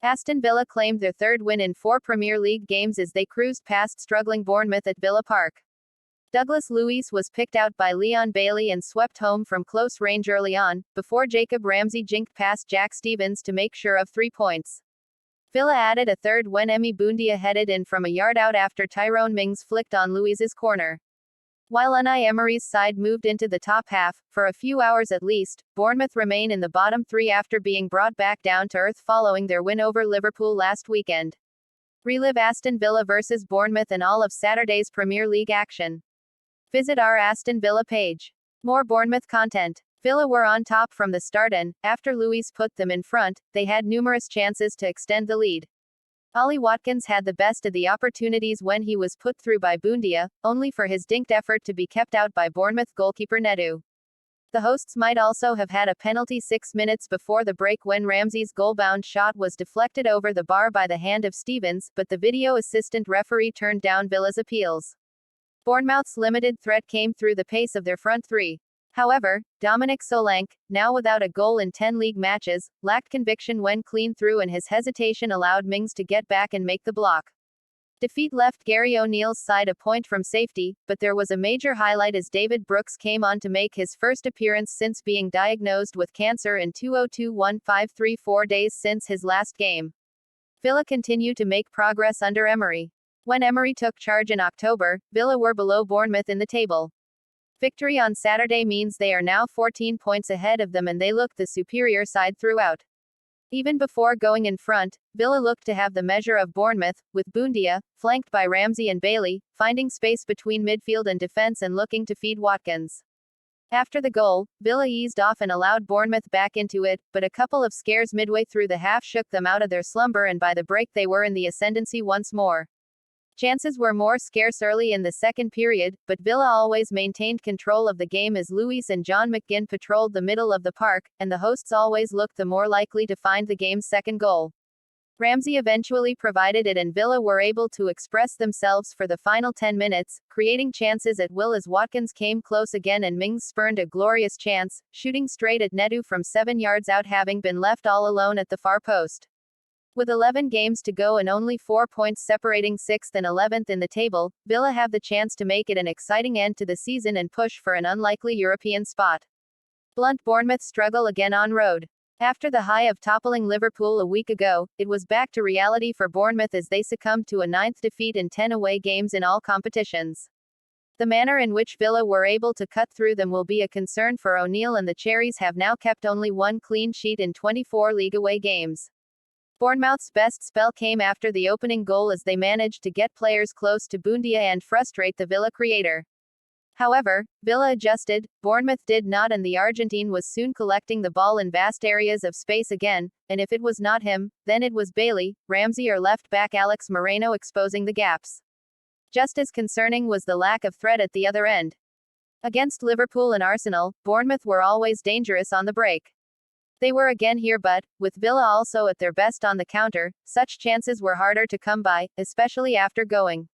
Aston Villa claimed their third win in 4 Premier League games as they cruised past struggling Bournemouth at Villa Park. Douglas Luiz was picked out by Leon Bailey and swept home from close range early on, before Jacob Ramsey jinked past Jack Stephens to make sure of 3 points. Villa added a third when Emi Buendia headed in from a yard out after Tyrone Mings flicked on Luiz's corner. While Unai Emery's side moved into the top half, for a few hours at least, Bournemouth remain in the bottom 3 after being brought back down to earth following their win over Liverpool last weekend. Relive Aston Villa vs Bournemouth and all of Saturday's Premier League action. Visit our Aston Villa page. More Bournemouth content. Villa were on top from the start and, after Luiz put them in front, they had numerous chances to extend the lead. Ollie Watkins had the best of the opportunities when he was put through by Buendia, only for his dinked effort to be kept out by Bournemouth goalkeeper Nedu. The hosts might also have had a penalty 6 minutes before the break when Ramsey's goal-bound shot was deflected over the bar by the hand of Stephens, but the video assistant referee turned down Villa's appeals. Bournemouth's limited threat came through the pace of their front 3. However, Dominic Solanke, now without a goal in 10 league matches, lacked conviction when clean through and his hesitation allowed Mings to get back and make the block. Defeat left Gary O'Neill's side a point from safety, but there was a major highlight as David Brooks came on to make his first appearance since being diagnosed with cancer in 2021-5 4 days since his last game. Villa continue to make progress under Emery. When Emery took charge in October, Villa were below Bournemouth in the table. Victory on Saturday means they are now 14 points ahead of them and they look the superior side throughout. Even before going in front, Villa looked to have the measure of Bournemouth, with Buendia, flanked by Ramsey and Bailey, finding space between midfield and defense and looking to feed Watkins. After the goal, Villa eased off and allowed Bournemouth back into it, but a couple of scares midway through the half shook them out of their slumber and by the break they were in the ascendancy once more. Chances were more scarce early in the second period, but Villa always maintained control of the game as Luiz and John McGinn patrolled the middle of the park, and the hosts always looked the more likely to find the game's second goal. Ramsey eventually provided it and Villa were able to express themselves for the final 10 minutes, creating chances at will as Watkins came close again and Mings spurned a glorious chance, shooting straight at Nedu from 7 yards out having been left all alone at the far post. With 11 games to go and only 4 points separating 6th and 11th in the table, Villa have the chance to make it an exciting end to the season and push for an unlikely European spot. Blunt Bournemouth struggle again on road. After the high of toppling Liverpool a week ago, it was back to reality for Bournemouth as they succumbed to a 9th defeat in 10 away games in all competitions. The manner in which Villa were able to cut through them will be a concern for O'Neill, and the Cherries have now kept only 1 clean sheet in 24 league away games. Bournemouth's best spell came after the opening goal as they managed to get players close to Buendia and frustrate the Villa creator. However, Villa adjusted, Bournemouth did not, and the Argentine was soon collecting the ball in vast areas of space again, and if it was not him, then it was Bailey, Ramsey or left back Alex Moreno exposing the gaps. Just as concerning was the lack of threat at the other end. Against Liverpool and Arsenal, Bournemouth were always dangerous on the break. They were again here, but, with Villa also at their best on the counter, such chances were harder to come by, especially after going